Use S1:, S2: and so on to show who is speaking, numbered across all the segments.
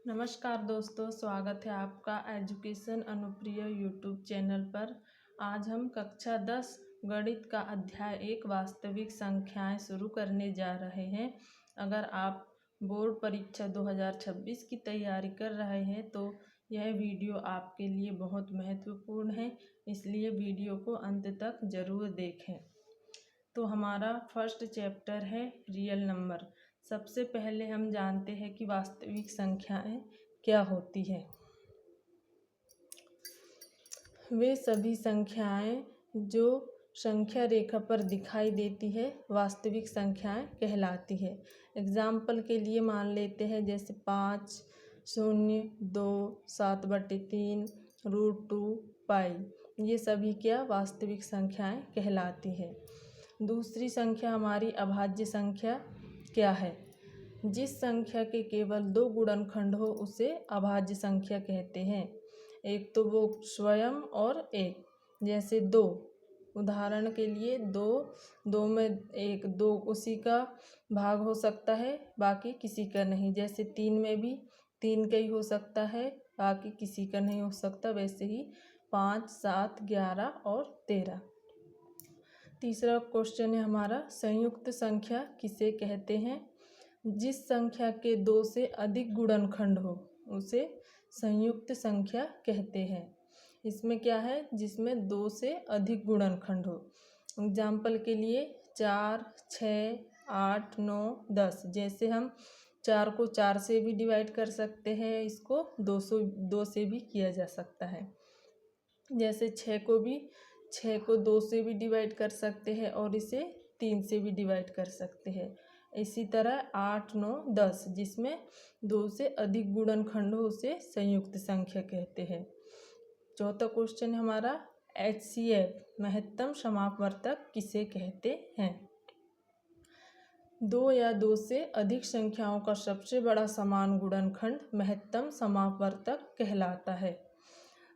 S1: नमस्कार दोस्तों, स्वागत है आपका एजुकेशन अनुप्रिय यूट्यूब चैनल पर। आज हम कक्षा 10 गणित का अध्याय 1 वास्तविक संख्याएं शुरू करने जा रहे हैं। अगर आप बोर्ड परीक्षा 2026 की तैयारी कर रहे हैं तो यह वीडियो आपके लिए बहुत महत्वपूर्ण है, इसलिए वीडियो को अंत तक ज़रूर देखें। तो हमारा फर्स्ट चैप्टर है रियल नंबर। सबसे पहले हम जानते हैं कि वास्तविक संख्याएं क्या होती हैं। वे सभी संख्याएं जो संख्या रेखा पर दिखाई देती है वास्तविक संख्याएं कहलाती है। एग्जाम्पल के लिए मान लेते हैं जैसे 5, 0, 2, 7/3, √2, पाई। ये सभी क्या वास्तविक संख्याएं कहलाती है। दूसरी संख्या हमारी अभाज्य संख्या क्या है। जिस संख्या के केवल 2 गुणनखंड हो उसे अभाज्य संख्या कहते हैं। एक तो वो स्वयं और एक, जैसे 2, उदाहरण के लिए 2 में 1, 2 उसी का भाग हो सकता है, बाकी किसी का नहीं। जैसे 3 में भी 3 का ही हो सकता है, बाकी किसी का नहीं हो सकता। वैसे ही 5, 7, 11 और 13। तीसरा क्वेश्चन है हमारा संयुक्त संख्या किसे कहते हैं। जिस संख्या के 2 से अधिक गुणनखंड हो उसे संयुक्त संख्या कहते हैं। इसमें क्या है, जिसमें 2 से अधिक गुणनखंड हो। एग्जाम्पल के लिए 4, 6, 8, 9, 10। जैसे हम 4 को 4 से भी डिवाइड कर सकते हैं, इसको 2 से भी किया जा सकता है। जैसे 6 को 2 से भी डिवाइड कर सकते हैं और इसे 3 से भी डिवाइड कर सकते हैं। इसी तरह 8, 9, 10 जिसमें 2 से अधिक गुणनखंड हो उसे संयुक्त संख्या कहते हैं। चौथा क्वेश्चन हमारा HCF महत्तम समापवर्तक किसे कहते हैं। 2 या 2 से अधिक संख्याओं का सबसे बड़ा समान गुणनखंड महत्तम समापवर्तक कहलाता है।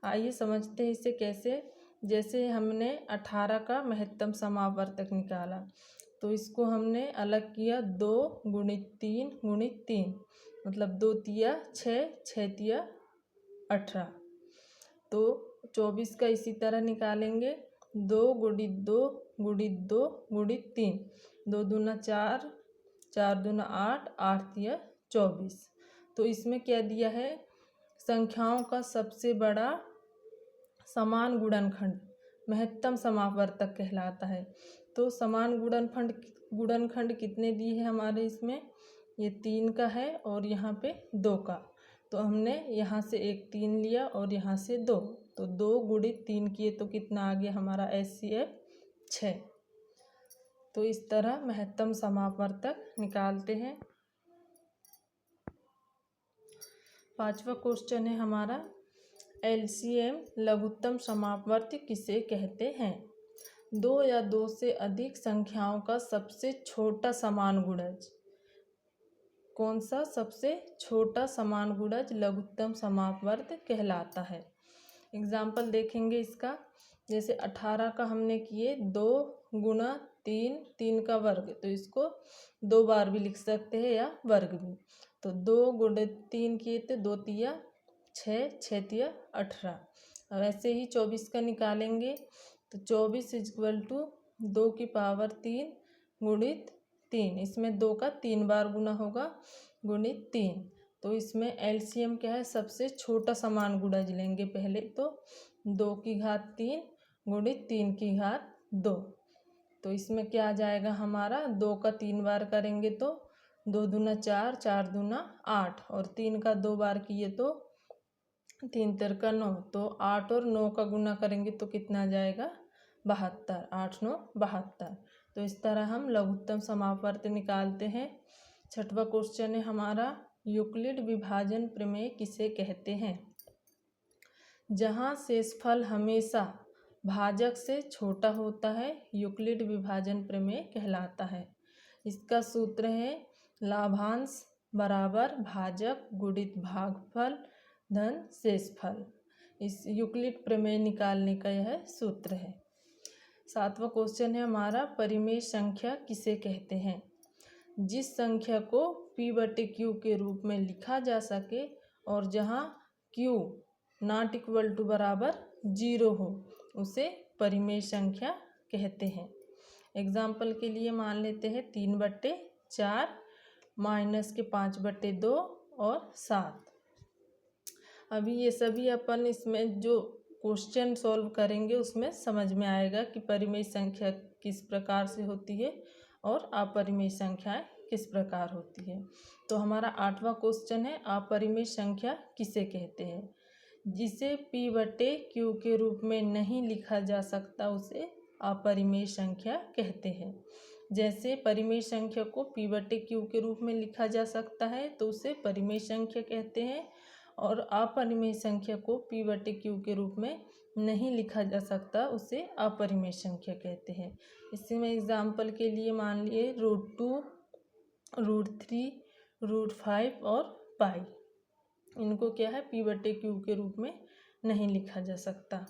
S1: आइए समझते हैं इसे कैसे। जैसे हमने 18 का महत्तम समापवर्तक निकाला तो इसको हमने अलग किया 2 × 3 × 3, मतलब 2 तिया 6, 6 तिया 18। तो 24 का इसी तरह निकालेंगे 2 × 2 × 2 × 3, 2 दूना 4, 4 दूना 8, 8 तिया 24। तो इसमें क्या दिया है, संख्याओं का सबसे बड़ा समान गुणनखंड महत्तम समापवर्तक कहलाता है। तो समान गुणनखंड कितने दिए हैं हमारे इसमें, ये 3 का है और यहाँ पे 2 का। तो हमने यहाँ से एक 3 लिया और यहाँ से 2, तो 2 × 3 किए तो कितना आ गया हमारा HCF 6। तो इस तरह महत्तम समापवर्तक निकालते हैं। पांचवा क्वेश्चन है हमारा LCM लघुत्तम समापवर्ती किसे कहते हैं। 2 या 2 से अधिक संख्याओं का सबसे छोटा समान गुणज कौन सा, सबसे छोटा समान गुणज लघुत्तम समापवर्त कहलाता है। एग्जाम्पल देखेंगे इसका। जैसे 18 का हमने किए 2 × 3, 3 का वर्ग, तो इसको 2 बार भी लिख सकते हैं या वर्ग भी। तो 2 × 3 किए थे 2 तिया 6, 6 तिया 18। और ऐसे ही 24 का निकालेंगे तो 24 = 2 की पावर 3 × 3। इसमें 2 का 3 बार गुना होगा × 3। तो इसमें LCM क्या है, सबसे छोटा समान गुणज लेंगे पहले। तो 2 की घात 3 × 3 की घात 2। तो इसमें क्या आ जाएगा हमारा, 2 का 3 बार करेंगे तो 2 दूना 4, 4 दूना 8 और 3 का 2 बार किए तो 3 × 3 = 9। तो 8 और 9 का गुना करेंगे तो कितना आ जाएगा 72, 8, 9, 72। तो इस तरह हम लघुत्तम समापवर्त निकालते हैं। छठवां क्वेश्चन है हमारा यूक्लिड विभाजन प्रमेय किसे कहते हैं। जहाँ शेषफल हमेशा भाजक से छोटा होता है यूक्लिड विभाजन प्रमेय कहलाता है। इसका सूत्र है लाभांश बराबर भाजक गुणित भागफल धन शेषफल। इस यूक्लिड प्रमेय निकालने का यह सूत्र है। सातवां क्वेश्चन है हमारा परिमेय संख्या किसे कहते हैं। जिस संख्या को P/Q के रूप में लिखा जा सके और जहाँ Q नॉट इक्वल टू बराबर 0 हो उसे परिमेय संख्या कहते हैं। एग्जाम्पल के लिए मान लेते हैं 3/4 माइनस के 5/2 और 7। अभी ये सभी अपन इसमें जो क्वेश्चन सॉल्व करेंगे उसमें समझ में आएगा कि परिमेय संख्या किस प्रकार से होती है और अपरिमेय संख्याएं किस प्रकार होती है। तो हमारा 8वां क्वेश्चन है, अपरिमेय संख्या किसे कहते हैं? जिसे P/Q के रूप में नहीं लिखा जा सकता उसे अपरिमेय संख्या कहते हैं। जैसे परिमेय संख्या को P/Q के रूप में लिखा जा सकता है तो उसे परिमेय संख्या कहते हैं, और अपरिमेय संख्या को P/Q के रूप में नहीं लिखा जा सकता उसे अपरिमेय संख्या कहते हैं। इसमें एग्जाम्पल के लिए मान लिए √2, √3, √5 और पाई। इनको क्या है, P/Q के रूप में नहीं लिखा जा सकता।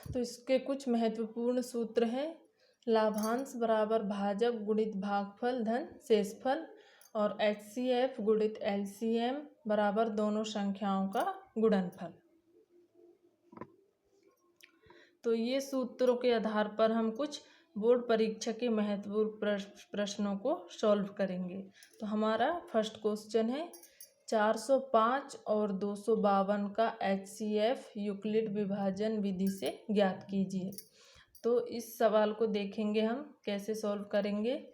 S1: तो इसके कुछ महत्वपूर्ण सूत्र हैं। लाभांश बराबर भाजक गुणित भागफल धन शेषफल, और HCF गुणित LCM बराबर दोनों संख्याओं का गुणनफल। तो ये सूत्रों के आधार पर हम कुछ बोर्ड परीक्षा के महत्वपूर्ण प्रश्नों को सॉल्व करेंगे। तो हमारा फर्स्ट क्वेश्चन है, 405 और 252 का HCF यूक्लिड विभाजन विधि से ज्ञात कीजिए। तो इस सवाल को देखेंगे हम कैसे सॉल्व करेंगे।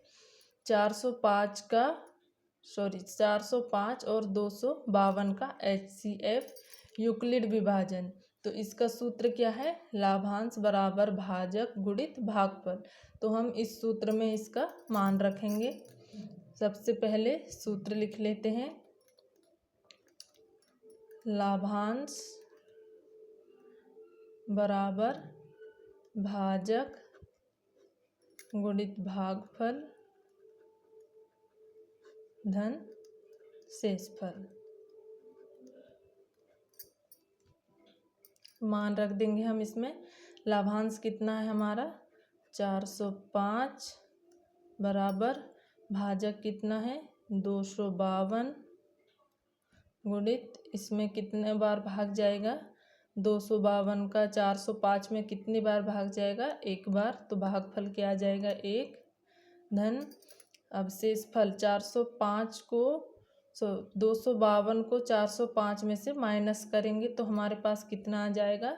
S1: 405 और 252 का HCF यूक्लिड विभाजन, तो इसका सूत्र क्या है, लाभांश बराबर भाजक गुणित भागफल। तो हम इस सूत्र में इसका मान रखेंगे। सबसे पहले सूत्र लिख लेते हैं, लाभांश बराबर भाजक गुणित भागफल धन शेषफल। मान रख देंगे हम इसमें। लाभांश कितना है हमारा 405 बराबर भाजक कितना है 252 गुणित इसमें कितने बार भाग जाएगा 252 का 405 में कितनी बार भाग जाएगा, एक बार, तो भागफल क्या आ जाएगा 1 धन। अब शेषफल 405 को 252 को 405 में से माइनस करेंगे तो हमारे पास कितना आ जाएगा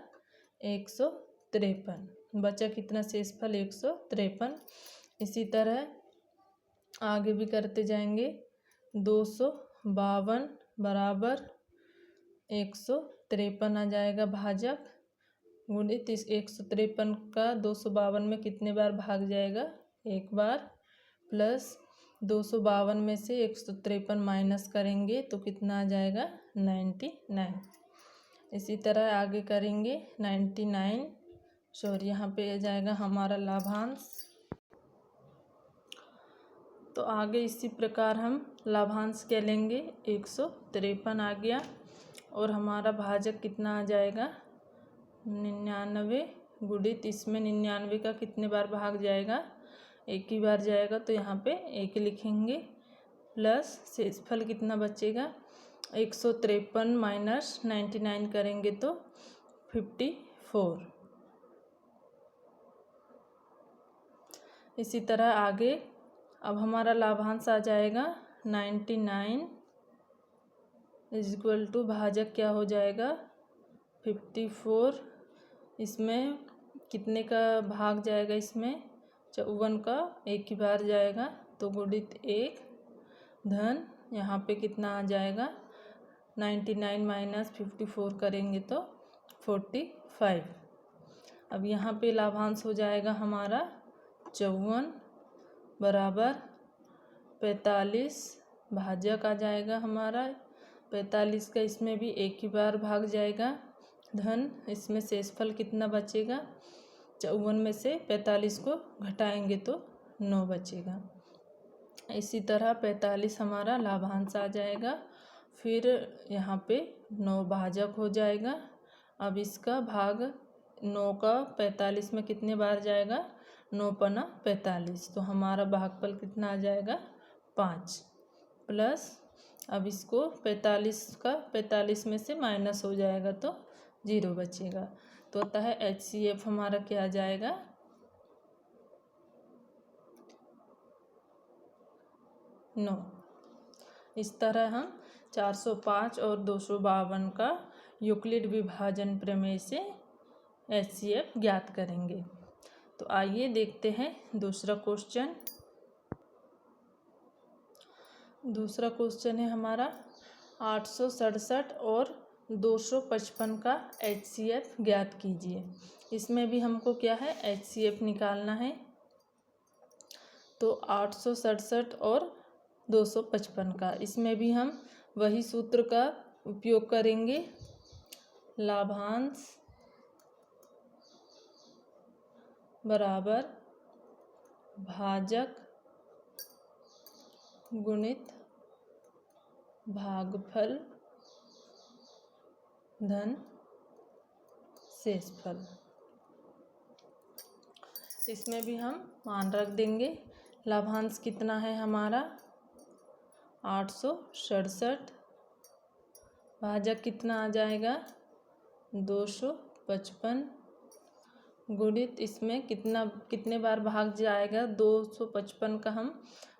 S1: 153। बचा कितना शेषफल 153। इसी तरह आगे भी करते जाएंगे। 252 बराबर 153 आ जाएगा भाजक गुणित इस 153 का 252 में कितने बार भाग जाएगा, एक बार, प्लस 252 में से 153 माइनस करेंगे तो कितना आ जाएगा 99। इसी तरह आगे करेंगे 99, यहाँ पे आ जाएगा हमारा लाभांश। तो आगे इसी प्रकार हम लाभांश क्या लेंगे 153 आ गया, और हमारा भाजक कितना आ जाएगा 99 गुणित इसमें 99 का कितने बार भाग जाएगा, एक ही बार जाएगा, तो यहाँ पे 1 लिखेंगे, प्लस शेषफल कितना बचेगा 153 माइनस 99 करेंगे तो 54। इसी तरह आगे अब हमारा लाभांश आ जाएगा 99 इज इक्वल टू भाजक क्या हो जाएगा 54। इसमें कितने का भाग जाएगा, इसमें 54 का एक ही बार जाएगा तो गुणित 1 धन यहाँ पे कितना आ जाएगा 99 माइनस 54 करेंगे तो 45। अब यहाँ पे लाभांश हो जाएगा हमारा 54 बराबर 45, भाजक आ जाएगा हमारा 45 का, इसमें भी एक ही बार भाग जाएगा, धन इसमें शेषफल कितना बचेगा 54 में से 45 को घटाएंगे तो 9 बचेगा। इसी तरह 45 हमारा लाभांश आ जाएगा, फिर यहाँ पे 9 भाजक हो जाएगा। अब इसका भाग 9 का 45 में कितने बार जाएगा 9 पना 45, तो हमारा भागफल कितना आ जाएगा 5, प्लस अब इसको 45 में से माइनस हो जाएगा तो 0 बचेगा। तो अतः HCF हमारा क्या आ जाएगा, 9। इस तरह हम 405 और 252 का यूक्लिड विभाजन प्रमेय से HCF ज्ञात करेंगे। तो आइए देखते हैं दूसरा क्वेश्चन। दूसरा क्वेश्चन है हमारा 867 और 255 का HCF ज्ञात कीजिए। इसमें भी हमको क्या है, HCF निकालना है। तो 867 और 255 का, इसमें भी हम वही सूत्र का उपयोग करेंगे, लाभांश बराबर भाजक गुणित भागफल धन शेषफल। इसमें भी हम मान रख देंगे। लाभांश कितना है हमारा 867, भाजक कितना आ जाएगा 255, गुणित इसमें कितने बार भाग जाएगा 255 का हम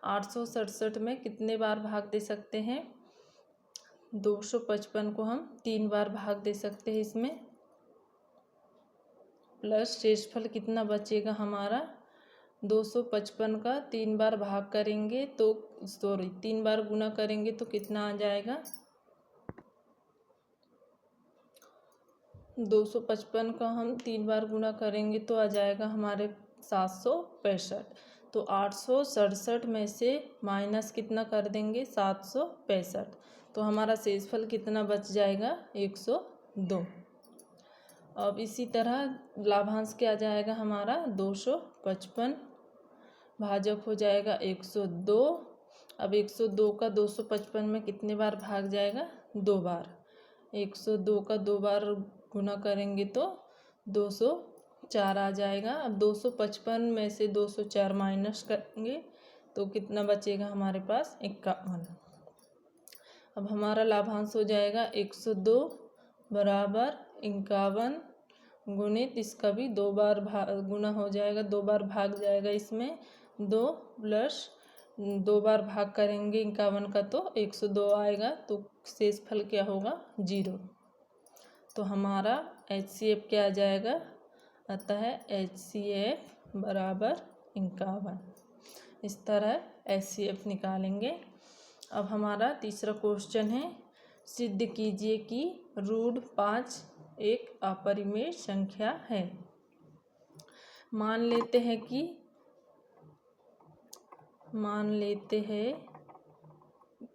S1: 867 में कितने बार भाग दे सकते हैं, 255 को हम 3 बार भाग दे सकते हैं इसमें, प्लस शेषफल कितना बचेगा हमारा 255 का 3 बार भाग करेंगे तो 3 बार गुना करेंगे तो कितना आ जाएगा, 255 का हम 3 बार गुना करेंगे तो आ जाएगा हमारे 765। तो 867 में से माइनस कितना कर देंगे 765, तो हमारा शेषफल कितना बच जाएगा 102। अब इसी तरह लाभांश क्या जाएगा हमारा 255, भाजक हो जाएगा 102। अब 102 का 255 में कितने बार भाग जाएगा 2 बार, 102 का 2 बार गुना करेंगे तो 204 आ जाएगा। अब 255 में से 204 माइनस करेंगे तो कितना बचेगा हमारे पास 51। अब हमारा लाभांश हो जाएगा 102 बराबर 51 गुणित इसका भी 2 बार गुना हो जाएगा, 2 बार भाग जाएगा इसमें 2 प्लस 2 बार भाग करेंगे 51 का तो 102 आएगा। तो शेषफल क्या होगा 0। तो हमारा HCF क्या आ जाएगा, अतः HCF बराबर 51। इस तरह HCF निकालेंगे। अब हमारा तीसरा क्वेश्चन है, सिद्ध कीजिए कि √5 एक अपरिमेय संख्या है। मान लेते हैं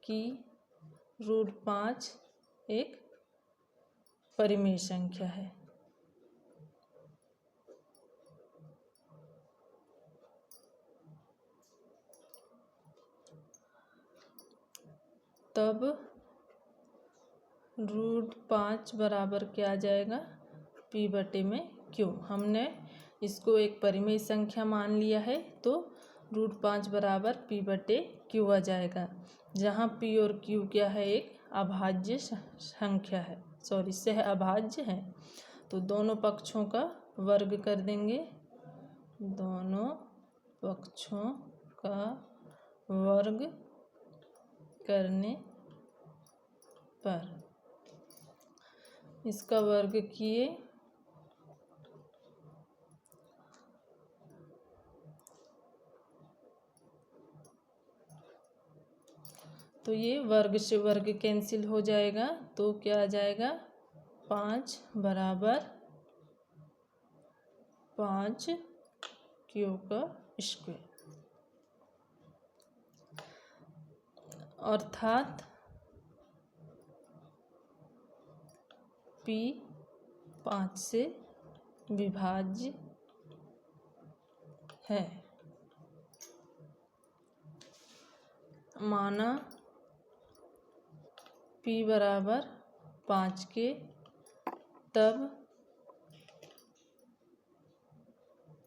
S1: कि √5 एक परिमेय संख्या है। तब √5 बराबर क्या आ जाएगा P/Q। हमने इसको एक परिमेय संख्या मान लिया है तो √5 बराबर P/Q आ जाएगा, जहाँ P और Q क्या है, एक अभाज्य संख्या है, सहअभाज्य है। तो दोनों पक्षों का वर्ग कर देंगे, दोनों पक्षों का वर्ग करने पर इसका वर्ग किए तो ये वर्ग से वर्ग कैंसिल हो जाएगा। तो क्या आ जाएगा 5 बराबर 5Q का स्क्वायर, अर्थात P 5 से विभाज्य है। माना P बराबर 5 के, तब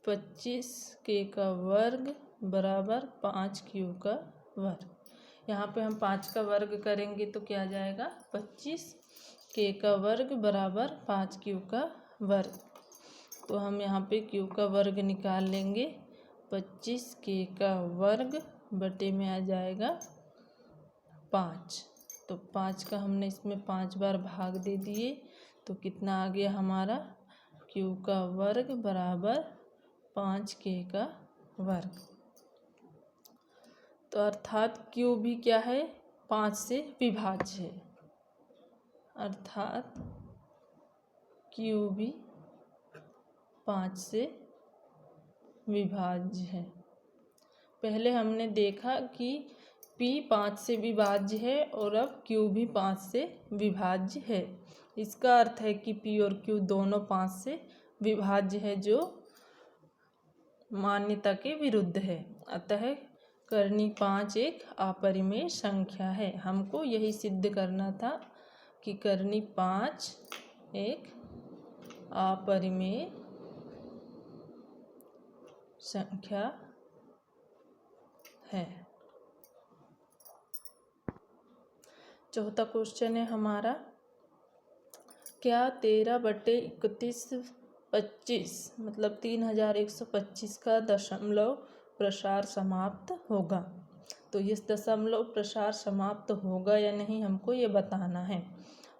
S1: 25K का वर्ग बराबर 5Q का वर्ग। यहाँ पे हम 5 का वर्ग करेंगे तो क्या आ जाएगा 25 k का वर्ग बराबर 5 q का वर्ग। तो हम यहाँ पे q का वर्ग निकाल लेंगे, 25 k का वर्ग बटे में आ जाएगा 5। तो 5 का हमने इसमें 5 बार भाग दे दिए तो कितना आ गया हमारा q का वर्ग बराबर 5k का वर्ग। तो अर्थात q भी क्या है 5 से विभाज्य है, अर्थात q भी 5 से विभाज्य है। पहले हमने देखा कि p 5 से विभाज्य है और अब q भी 5 से विभाज्य है। इसका अर्थ है कि p और q दोनों 5 से विभाज्य है, जो मान्यता के विरुद्ध है। अतः कर्णी 5 एक अपरिमेय संख्या है। हमको यही सिद्ध करना था कि कर्णी 5 एक अपरिमेय संख्या है। चौथा क्वेश्चन है हमारा, क्या 13/3125 मतलब 3125 का दशमलव प्रसार समाप्त होगा? तो इस दशमलव प्रसार समाप्त होगा या नहीं हमको ये बताना है।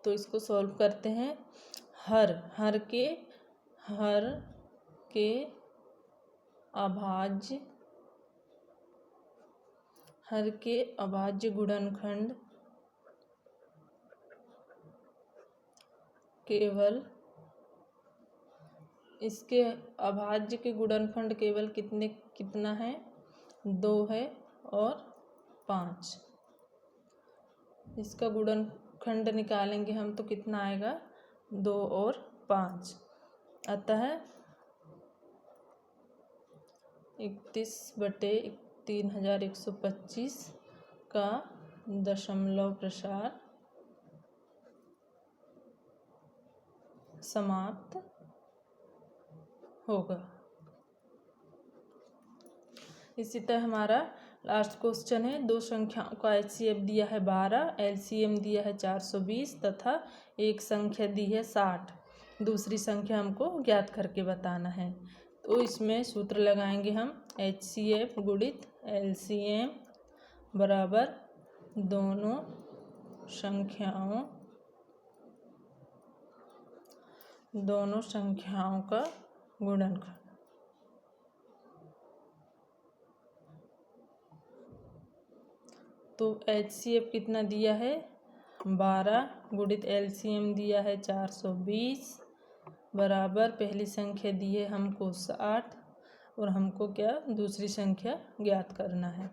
S1: तो इसको सॉल्व करते हैं। हर के अभाज्य गुणनखंड केवल इसके अभाज्य के गुणनखंड केवल कितना है 2 है और 5। इसका गुणनखंड निकालेंगे हम तो कितना आएगा 2 और 5। अतः 31/3125 का दशमलव प्रसार समाप्त होगा। इसी तरह हमारा लास्ट क्वेश्चन है, दो संख्याओं का HCF दिया है 12, LCM दिया है 420 तथा एक संख्या दी है 60। दूसरी संख्या हमको ज्ञात करके बताना है। तो इसमें सूत्र लगाएंगे हम, HCF गुणित LCM बराबर दोनों संख्याओं का गुणनखंड। तो HCF कितना दिया है 12 गुणित LCM दिया है 420 बराबर पहली संख्या दी है हमको 60 और हमको क्या दूसरी संख्या ज्ञात करना है।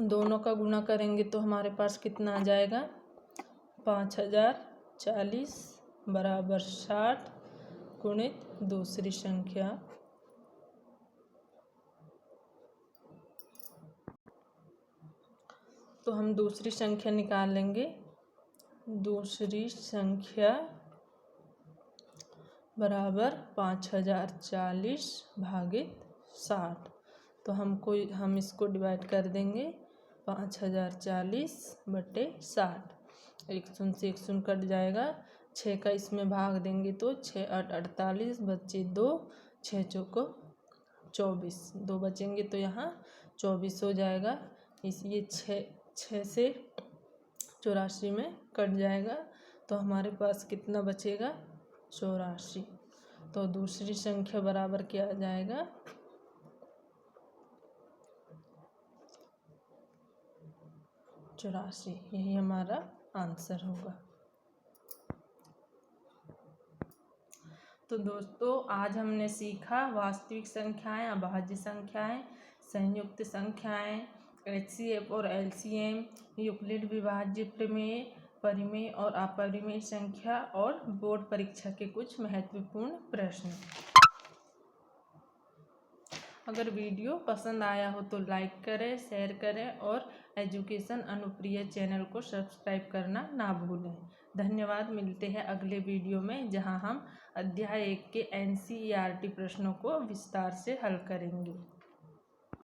S1: दोनों का गुणा करेंगे तो हमारे पास कितना आ जाएगा 5040 बराबर 60 गुणित दूसरी संख्या तो हम दूसरी संख्या निकाल लेंगे। दूसरी संख्या बराबर 5040 भागित 60। तो हम इसको डिवाइड कर देंगे 5040 बटे 60। एक शून्य से एक शून्य कट जाएगा, 6 का इसमें भाग देंगे तो 6 8 48 बचे 2, 6 चौको 24, 2 बचेंगे तो यहाँ 24 हो जाएगा। ये 6 से 84 में कट जाएगा तो हमारे पास कितना बचेगा 84। तो दूसरी संख्या बराबर क्या आ जाएगा 84। यही हमारा आंसर होगा। तो दोस्तों आज हमने सीखा वास्तविक संख्याएं, अभाज्य संख्याएं, संयुक्त संख्याएं, HCF और LCM, यूक्लिड विभाज्य प्रमेय, परिमेय और अपरिमेय संख्या और बोर्ड परीक्षा के कुछ महत्वपूर्ण प्रश्न। अगर वीडियो पसंद आया हो तो लाइक करें, शेयर करें और एजुकेशन अनुप्रिय चैनल को सब्सक्राइब करना ना भूलें। धन्यवाद। मिलते हैं अगले वीडियो में, जहां हम अध्याय 1 के NCERT प्रश्नों को विस्तार से हल करेंगे।